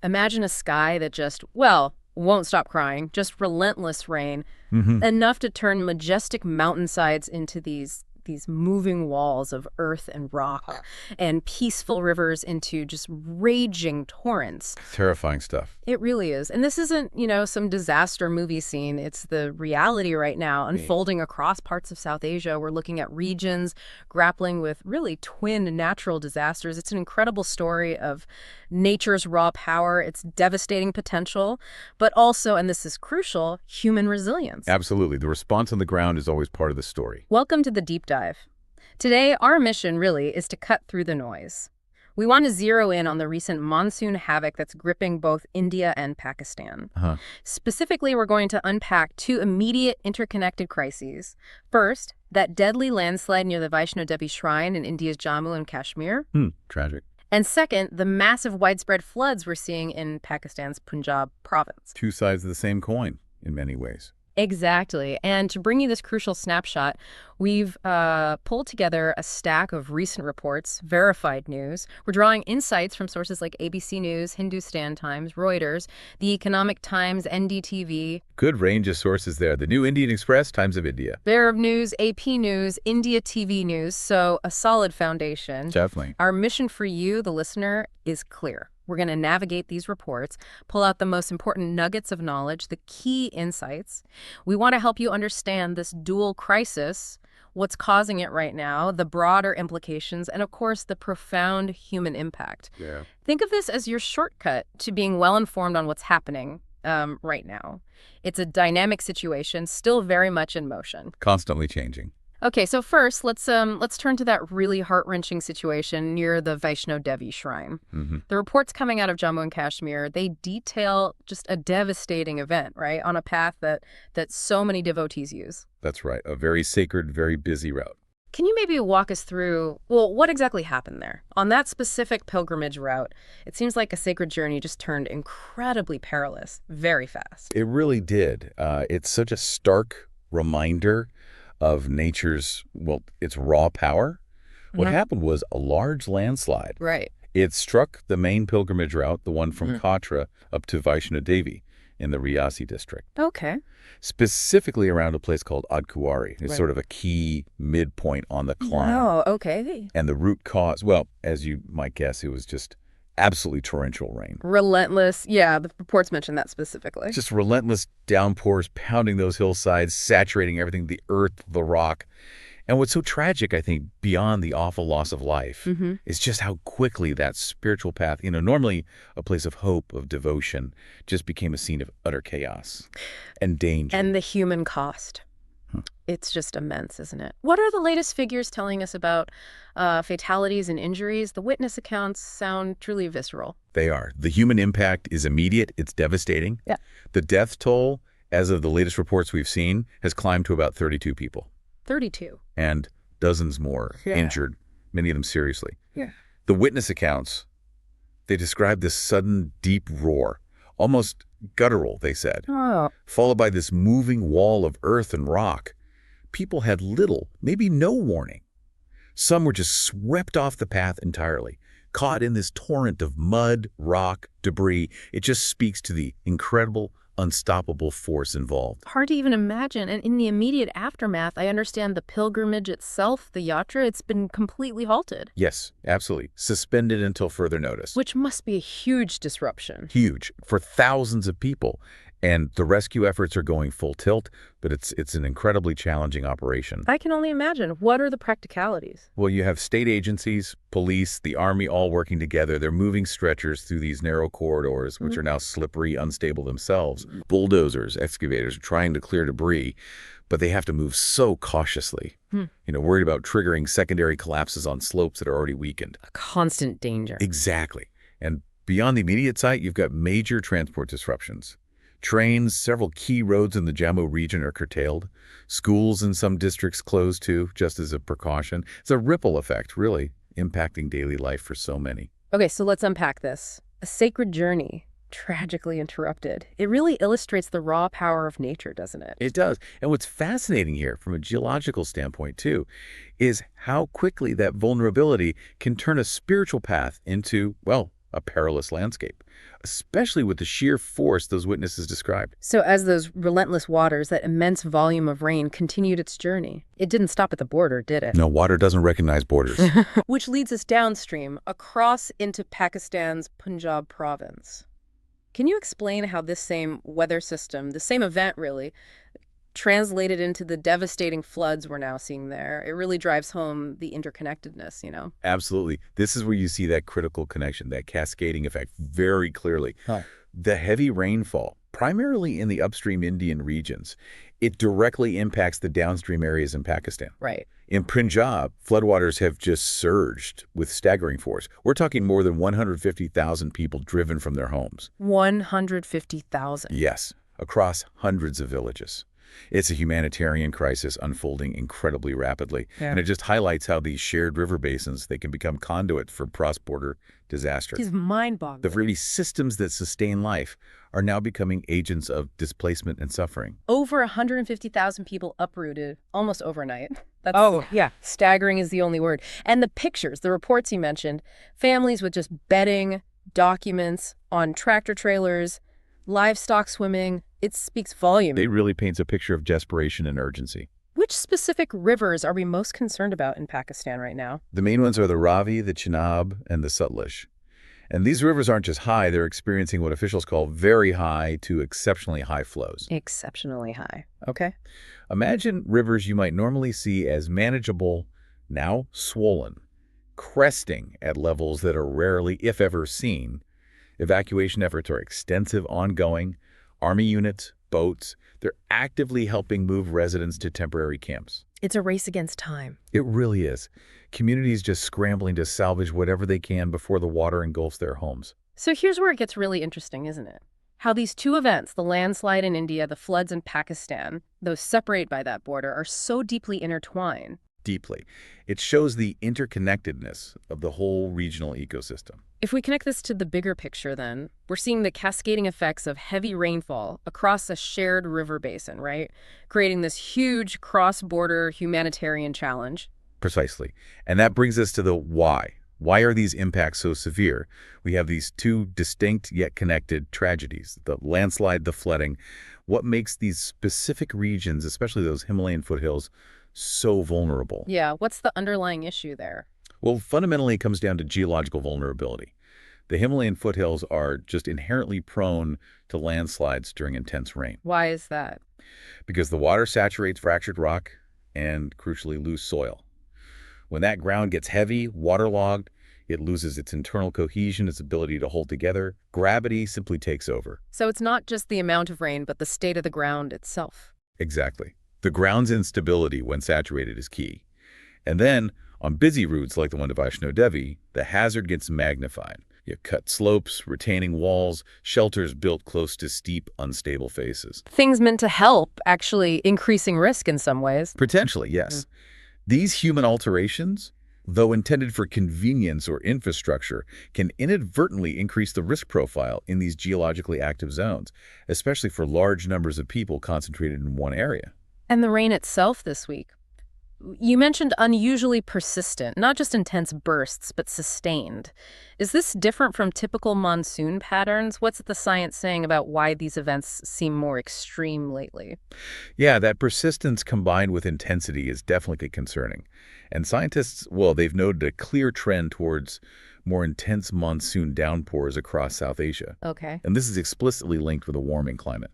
Imagine a sky that just, well, won't stop crying, just relentless rain, enough to turn majestic mountainsides into these moving walls of earth and rock, and peaceful rivers into just raging torrents. Terrifying stuff. It really is. And this isn't, some disaster movie scene. It's the reality right now unfolding across parts of South Asia. We're looking at regions grappling with really twin natural disasters. It's an incredible story of nature's raw power, its devastating potential, but also, and this is crucial, human resilience. Absolutely. The response on the ground is always part of the story. Welcome to the Deep Dive. Today, our mission really is to cut through the noise. We want to zero in on the recent monsoon havoc that's gripping both India and Pakistan. Specifically, we're going to unpack two immediate interconnected crises. First, that deadly landslide near the Vaishno Devi shrine in India's Jammu and Kashmir. Tragic. And second, the massive widespread floods we're seeing in Pakistan's Punjab province. Two sides of the same coin in many ways. Exactly. And to bring you this crucial snapshot, we've pulled together a stack of recent reports, verified news. We're drawing insights from sources like ABC News, Hindustan Times, Reuters, The Economic Times, NDTV. Good range of sources there. The New Indian Express, Times of India. Bear of News, AP News, India TV News. So a solid foundation. Definitely. Our mission for you, the listener, is clear. We're going to navigate these reports, pull out the most important nuggets of knowledge, the key insights. We want to help you understand this dual crisis, what's causing it right now, the broader implications, and of course, the profound human impact. Think of this as your shortcut to being well-informed on what's happening right now. It's a dynamic situation, still very much in motion. Constantly changing. Okay, so first, let's turn to that really heart-wrenching situation near the Vaishno Devi shrine. The reports coming out of Jammu and Kashmir, they detail just a devastating event, right, on a path that so many devotees use. That's right. A very sacred, very busy route. Can you maybe walk us through, well, what exactly happened there? On that specific pilgrimage route, it seems like a sacred journey just turned incredibly perilous very fast. It really did. It's such a stark reminder of nature's, its raw power. What happened was a large landslide. Right. It struck the main pilgrimage route, the one from Katra up to Vaishno Devi in the Riyasi district. Okay. Specifically around a place called Adkuwari. It's sort of a key midpoint on the climb. Oh, okay. And the root cause, well, as you might guess, it was just absolutely torrential rain. Relentless. Yeah, the reports mentioned that specifically. Just relentless downpours pounding those hillsides, saturating everything, the earth, the rock. And what's so tragic, I think, beyond the awful loss of life, is just how quickly that spiritual path, normally a place of hope, of devotion, just became a scene of utter chaos and danger. And the human cost. It's just immense, isn't it? What are the latest figures telling us about fatalities and injuries? The witness accounts sound truly visceral. They are. The human impact is immediate. It's devastating. Yeah. The death toll, as of the latest reports we've seen, has climbed to about 32 people. 32. And dozens more injured, many of them seriously. Yeah. The witness accounts, they describe this sudden deep roar, almost guttural, they said, followed by this moving wall of earth and rock. People had little, maybe no warning. Some were just swept off the path entirely, caught in this torrent of mud, rock, debris. It just speaks to the incredible, unstoppable force involved. Hard to even imagine. And in the immediate aftermath, I understand the pilgrimage itself, the yatra, it's been completely halted. Yes, absolutely. Suspended until further notice. Which must be a huge disruption. Huge. For thousands of people. And the rescue efforts are going full tilt, but it's an incredibly challenging operation. I can only imagine. What are the practicalities? Well, you have state agencies, police, the army all working together. They're moving stretchers through these narrow corridors, which are now slippery, unstable themselves. Bulldozers, excavators trying to clear debris, but they have to move so cautiously. Worried about triggering secondary collapses on slopes that are already weakened. A constant danger. Exactly. And beyond the immediate site, you've got major transport disruptions. Trains, several key roads in the Jammu region are curtailed. Schools in some districts closed too, just as a precaution. It's a ripple effect, really, impacting daily life for so many. Okay, so let's unpack this. A sacred journey, tragically interrupted. It really illustrates the raw power of nature, doesn't it? It does. And what's fascinating here, from a geological standpoint too, is how quickly that vulnerability can turn a spiritual path into, a perilous landscape, especially with the sheer force those witnesses described. So as those relentless waters, that immense volume of rain continued its journey, it didn't stop at the border, did it? No, water doesn't recognize borders. Which leads us downstream, across into Pakistan's Punjab province. Can you explain how this same weather system, the same event really, translated into the devastating floods we're now seeing there? It really drives home the interconnectedness, you know? Absolutely. This is where you see that critical connection, that cascading effect very clearly. Huh. The heavy rainfall, primarily in the upstream Indian regions, it directly impacts the downstream areas in Pakistan. Right. In Punjab, floodwaters have just surged with staggering force. We're talking more than 150,000 people driven from their homes. 150,000. Yes, across hundreds of villages. It's a humanitarian crisis unfolding incredibly rapidly, and it just highlights how these shared river basins, they can become conduits for cross-border disaster. It's mind-boggling. The very systems that sustain life are now becoming agents of displacement and suffering. Over 150,000 people uprooted almost overnight. That's Yeah. staggering is the only word. And the pictures, the reports you mentioned, families with just bedding, documents on tractor trailers, livestock swimming, it speaks volume. It really paints a picture of desperation and urgency. Which specific rivers are we most concerned about in Pakistan right now? The main ones are the Ravi, the Chenab, and the Sutlej. And these rivers aren't just high, they're experiencing what officials call very high to exceptionally high flows. Exceptionally high. Okay. Imagine rivers you might normally see as manageable, now swollen, cresting at levels that are rarely, if ever, seen. Evacuation efforts are extensive, ongoing. Army units, boats, they're actively helping move residents to temporary camps. It's a race against time. It really is. Communities just scrambling to salvage whatever they can before the water engulfs their homes. So here's where it gets really interesting, isn't it? How these two events, the landslide in India, the floods in Pakistan, those separate by that border, are so deeply intertwined. Deeply. It shows the interconnectedness of the whole regional ecosystem. If we connect this to the bigger picture, then, we're seeing the cascading effects of heavy rainfall across a shared river basin, right? Creating this huge cross-border humanitarian challenge. Precisely. And that brings us to the why. Why are these impacts so severe? We have these two distinct yet connected tragedies, the landslide, the flooding. What makes these specific regions, especially those Himalayan foothills, so vulnerable? Yeah, what's the underlying issue there? Well, fundamentally, it comes down to geological vulnerability. The Himalayan foothills are just inherently prone to landslides during intense rain. Why is that? Because the water saturates fractured rock and, crucially, loose soil. When that ground gets heavy, waterlogged, it loses its internal cohesion, its ability to hold together. Gravity simply takes over. So it's not just the amount of rain, but the state of the ground itself. Exactly. The ground's instability when saturated is key. And then, on busy routes like the one to Vaishno Devi, the hazard gets magnified. You have cut slopes, retaining walls, shelters built close to steep, unstable faces. Things meant to help, actually increasing risk in some ways. Potentially, yes. These human alterations, though intended for convenience or infrastructure, can inadvertently increase the risk profile in these geologically active zones, especially for large numbers of people concentrated in one area. And the rain itself this week. You mentioned unusually persistent, not just intense bursts, but sustained. Is this different from typical monsoon patterns? What's the science saying about why these events seem more extreme lately? Yeah, that persistence combined with intensity is definitely concerning. And scientists, well, they've noted a clear trend towards more intense monsoon downpours across South Asia. Okay. And this is explicitly linked with a warming climate.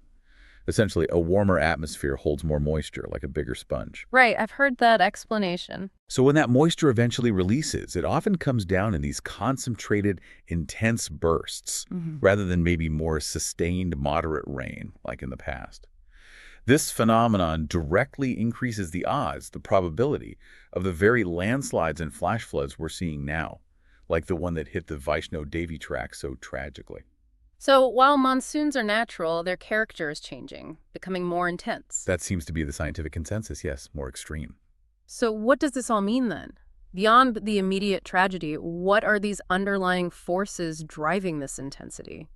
Essentially, a warmer atmosphere holds more moisture, like a bigger sponge. Right, I've heard that explanation. So when that moisture eventually releases, it often comes down in these concentrated, intense bursts, rather than maybe more sustained, moderate rain, like in the past. This phenomenon directly increases the odds, the probability, of the very landslides and flash floods we're seeing now, like the one that hit the Vaishno Devi track so tragically. So while monsoons are natural, their character is changing, becoming more intense. That seems to be the scientific consensus, yes, more extreme. So what does this all mean then? Beyond the immediate tragedy, what are these underlying forces driving this intensity?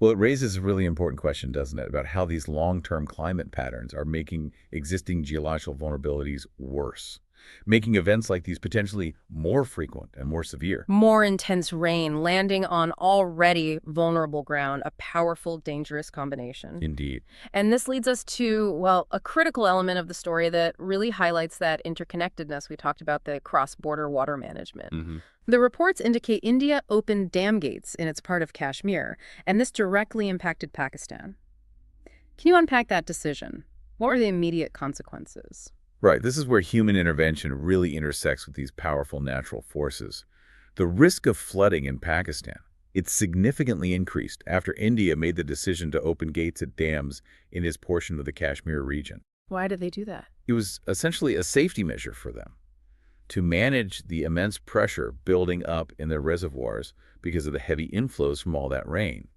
Well, it raises a really important question, doesn't it, about how these long-term climate patterns are making existing geological vulnerabilities worse. making events like these potentially more frequent and more severe. More intense rain landing on already vulnerable ground, a powerful, dangerous combination. Indeed. And this leads us to, well, a critical element of the story that really highlights that interconnectedness. We talked about the cross-border water management. The reports indicate India opened dam gates in its part of Kashmir, and this directly impacted Pakistan. Can you unpack that decision? What were the immediate consequences? Right, this is where human intervention really intersects with these powerful natural forces. The risk of flooding in Pakistan, it significantly increased after India made the decision to open gates at dams in its portion of the Kashmir region. Why did they do that? It was essentially a safety measure for them to manage the immense pressure building up in their reservoirs because of the heavy inflows from all that rain.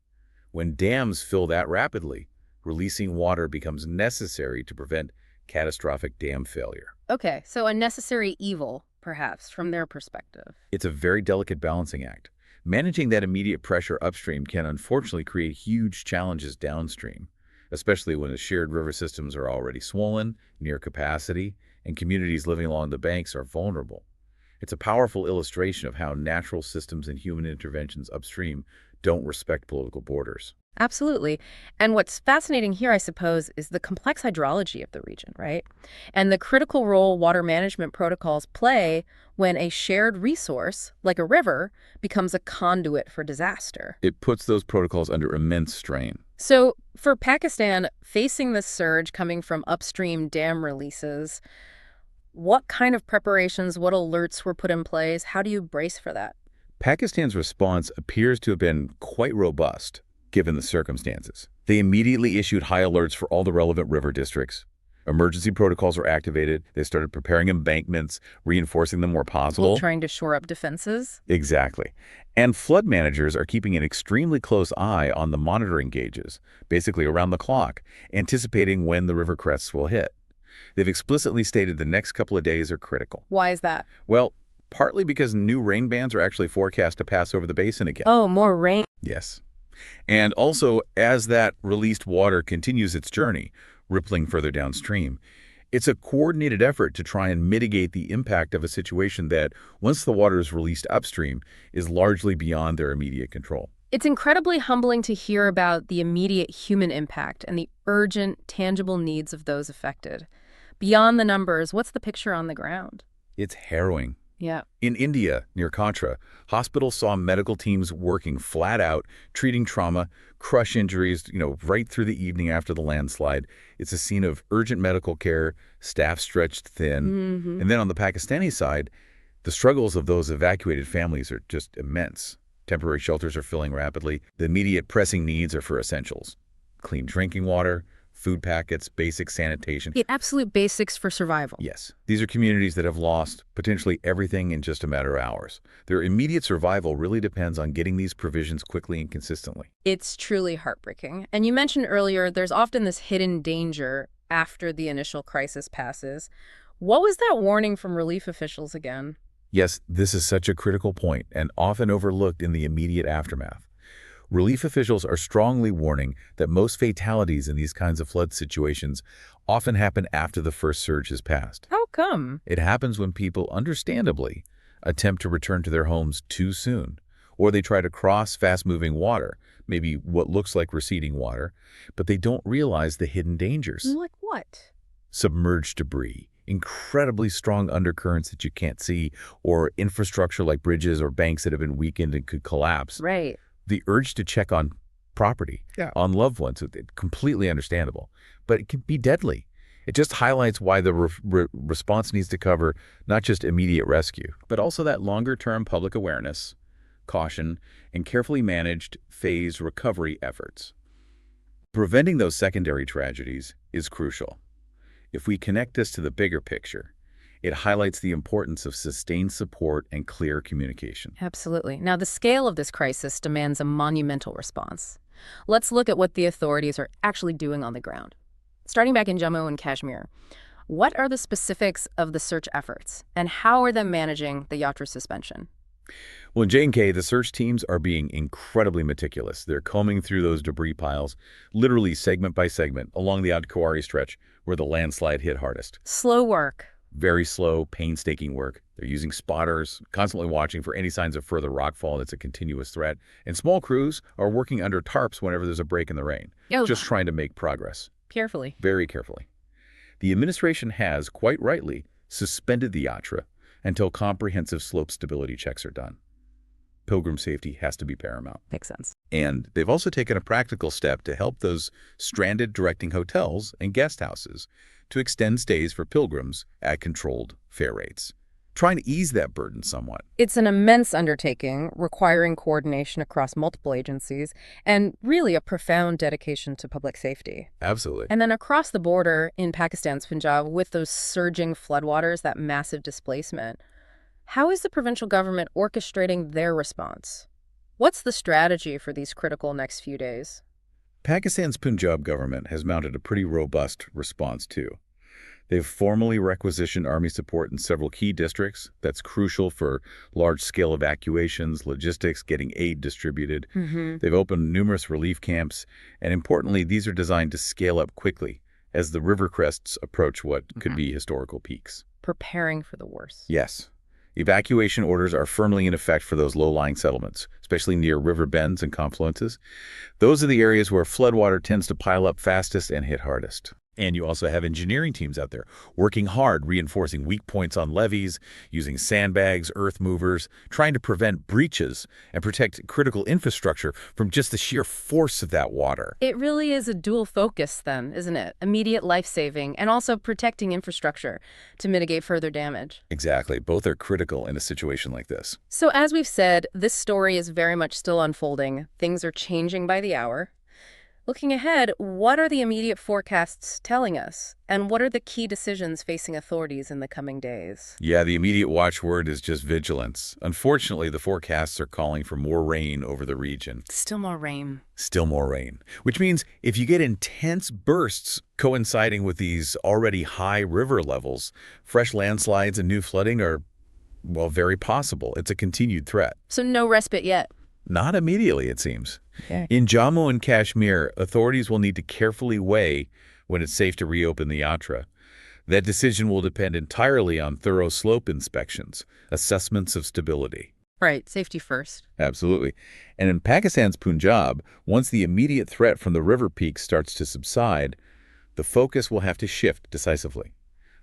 When dams fill that rapidly, releasing water becomes necessary to prevent catastrophic dam failure. Okay, so a necessary evil, perhaps, from their perspective. It's a very delicate balancing act. Managing that immediate pressure upstream can unfortunately create huge challenges downstream, especially when the shared river systems are already swollen, near capacity, and communities living along the banks are vulnerable. It's a powerful illustration of how natural systems and human interventions upstream don't respect political borders. Absolutely. And what's fascinating here, I suppose, is the complex hydrology of the region, right? And the critical role water management protocols play when a shared resource, like a river, becomes a conduit for disaster. It puts those protocols under immense strain. So for Pakistan, facing this surge coming from upstream dam releases, what kind of preparations, what alerts were put in place? How do you brace for that? Pakistan's response appears to have been quite robust, given the circumstances. They immediately issued high alerts for all the relevant river districts. Emergency protocols were activated. They started preparing embankments, reinforcing them where possible. Well, trying to shore up defenses? Exactly. And flood managers are keeping an extremely close eye on the monitoring gauges, basically around the clock, anticipating when the river crests will hit. They've explicitly stated the next couple of days are critical. Why is that? Well, partly because new rain bands are actually forecast to pass over the basin again. Oh, more rain. Yes. And also, as that released water continues its journey, rippling further downstream, it's a coordinated effort to try and mitigate the impact of a situation that, once the water is released upstream, is largely beyond their immediate control. It's incredibly humbling to hear about the immediate human impact and the urgent, tangible needs of those affected. Beyond the numbers, what's the picture on the ground? It's harrowing. Yeah. In India, near Katra, hospitals saw medical teams working flat out, treating trauma, crush injuries, right through the evening after the landslide. It's a scene of urgent medical care, staff stretched thin. And then on the Pakistani side, the struggles of those evacuated families are just immense. Temporary shelters are filling rapidly. The immediate pressing needs are for essentials: clean drinking water, food packets, basic sanitation. The absolute basics for survival. Yes. These are communities that have lost potentially everything in just a matter of hours. Their immediate survival really depends on getting these provisions quickly and consistently. It's truly heartbreaking. And you mentioned earlier there's often this hidden danger after the initial crisis passes. What was that warning from relief officials again? Yes, this is such a critical point and often overlooked in the immediate aftermath. Relief officials are strongly warning that most fatalities in these kinds of flood situations often happen after the first surge has passed. How come? It happens when people, understandably, attempt to return to their homes too soon, or they try to cross fast-moving water, maybe what looks like receding water, but they don't realize the hidden dangers. Like what? Submerged debris, incredibly strong undercurrents that you can't see, or infrastructure like bridges or banks that have been weakened and could collapse. Right. The urge to check on property, on loved ones, it's completely understandable, but it can be deadly. It just highlights why the response needs to cover not just immediate rescue, but also that longer-term public awareness, caution, and carefully managed phased recovery efforts. Preventing those secondary tragedies is crucial. If we connect this to the bigger picture, it highlights the importance of sustained support and clear communication. Absolutely. Now, the scale of this crisis demands a monumental response. Let's look at what the authorities are actually doing on the ground. Starting back in Jammu and Kashmir, what are the specifics of the search efforts, and how are they managing the yatra suspension? Well, in J&K, the search teams are being incredibly meticulous. They're combing through those debris piles, literally segment by segment, along the Adhikari stretch where the landslide hit hardest. Slow work. Very slow, painstaking work. They're using spotters, constantly watching for any signs of further rockfall that's a continuous threat. And small crews are working under tarps whenever there's a break in the rain, just trying to make progress. Carefully. Very carefully. The administration has, quite rightly, suspended the yatra until comprehensive slope stability checks are done. Pilgrim safety has to be paramount. Makes sense. And they've also taken a practical step to help those stranded directing hotels and guest houses to extend stays for pilgrims at controlled fare rates, trying to ease that burden somewhat. It's an immense undertaking requiring coordination across multiple agencies and really a profound dedication to public safety. Absolutely. And then across the border in Pakistan's Punjab, with those surging floodwaters, that massive displacement, how is the provincial government orchestrating their response? What's the strategy for these critical next few days? Pakistan's Punjab government has mounted a pretty robust response, too. They've formally requisitioned army support in several key districts. That's crucial for large-scale evacuations, logistics, getting aid distributed. They've opened numerous relief camps, and importantly, these are designed to scale up quickly as the river crests approach what could be historical peaks. Preparing for the worst. Yes. Evacuation orders are firmly in effect for those low-lying settlements, especially near river bends and confluences. Those are the areas where floodwater tends to pile up fastest and hit hardest. And you also have engineering teams out there working hard, reinforcing weak points on levees, using sandbags, earth movers, trying to prevent breaches and protect critical infrastructure from just the sheer force of that water. It really is a dual focus then, isn't it? Immediate life-saving and also protecting infrastructure to mitigate further damage. Exactly. Both are critical in a situation like this. So as we've said, this story is very much still unfolding. Things are changing by the hour. Looking ahead, what are the immediate forecasts telling us? And what are the key decisions facing authorities in the coming days? Yeah, the immediate watchword is just vigilance. Unfortunately, the forecasts are calling for more rain over the region. Still more rain. Still more rain, which means if you get intense bursts coinciding with these already high river levels, fresh landslides and new flooding are, well, very possible. It's a continued threat. So no respite yet? Not immediately, it seems. Okay. In Jammu and Kashmir, authorities will need to carefully weigh when it's safe to reopen the yatra. That decision will depend entirely on thorough slope inspections, assessments of stability. Right, safety first. Absolutely. And in Pakistan's Punjab, once the immediate threat from the river peaks starts to subside, the focus will have to shift decisively,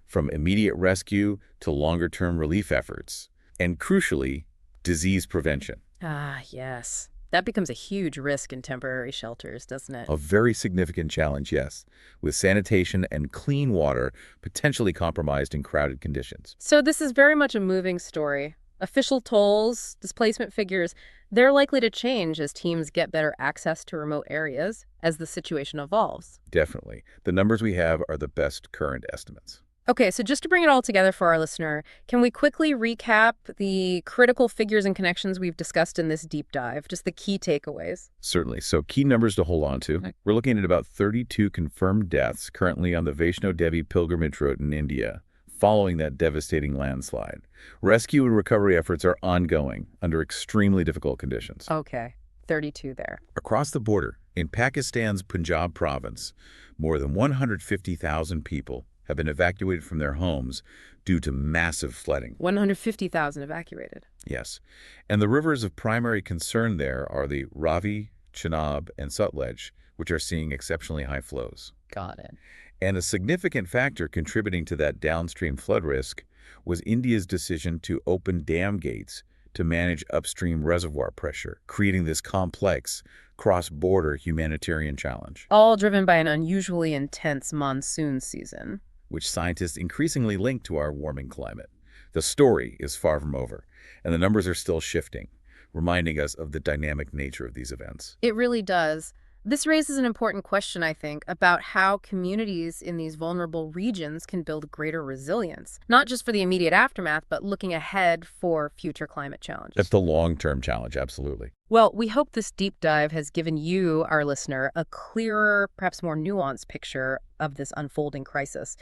from immediate rescue to longer-term relief efforts, and crucially, disease prevention. Ah, yes. That becomes a huge risk in temporary shelters, doesn't it? A very significant challenge, yes, with sanitation and clean water potentially compromised in crowded conditions. So this is very much a moving story. Official tolls, displacement figures, they're likely to change as teams get better access to remote areas as the situation evolves. Definitely. The numbers we have are the best current estimates. Okay, so just to bring it all together for our listener, can we quickly recap the critical figures and connections we've discussed in this deep dive, just the key takeaways? Certainly. So key numbers to hold on to. Okay. We're looking at about 32 confirmed deaths currently on the Vaishno Devi pilgrimage route in India, following that devastating landslide. Rescue and recovery efforts are ongoing under extremely difficult conditions. Okay, 32 there. Across the border, in Pakistan's Punjab province, more than 150,000 people have been evacuated from their homes due to massive flooding. 150,000 evacuated. Yes. And the rivers of primary concern there are the Ravi, Chenab, and Sutlej, which are seeing exceptionally high flows. Got it. And a significant factor contributing to that downstream flood risk was India's decision to open dam gates to manage upstream reservoir pressure, creating this complex cross-border humanitarian challenge. All driven by an unusually intense monsoon season, which scientists increasingly link to our warming climate. The story is far from over, and the numbers are still shifting, reminding us of the dynamic nature of these events. It really does. This raises an important question, I think, about how communities in these vulnerable regions can build greater resilience, not just for the immediate aftermath, but looking ahead for future climate challenges. That's the long-term challenge, absolutely. Well, we hope this deep dive has given you, our listener, a clearer, perhaps more nuanced picture of this unfolding crisis,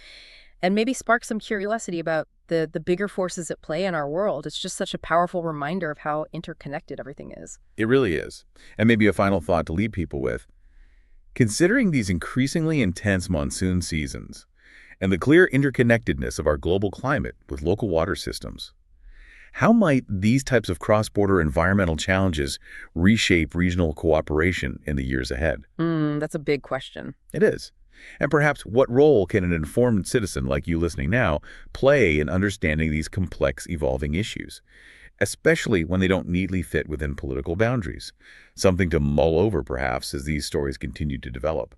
and maybe spark some curiosity about the bigger forces at play in our world. It's just such a powerful reminder of how interconnected everything is. It really is. And maybe a final thought to leave people with. Considering these increasingly intense monsoon seasons and the clear interconnectedness of our global climate with local water systems. How might these types of cross-border environmental challenges reshape regional cooperation in the years ahead? That's a big question. It is. And perhaps what role can an informed citizen like you listening now play in understanding these complex, evolving issues, especially when they don't neatly fit within political boundaries? Something to mull over, perhaps, as these stories continue to develop.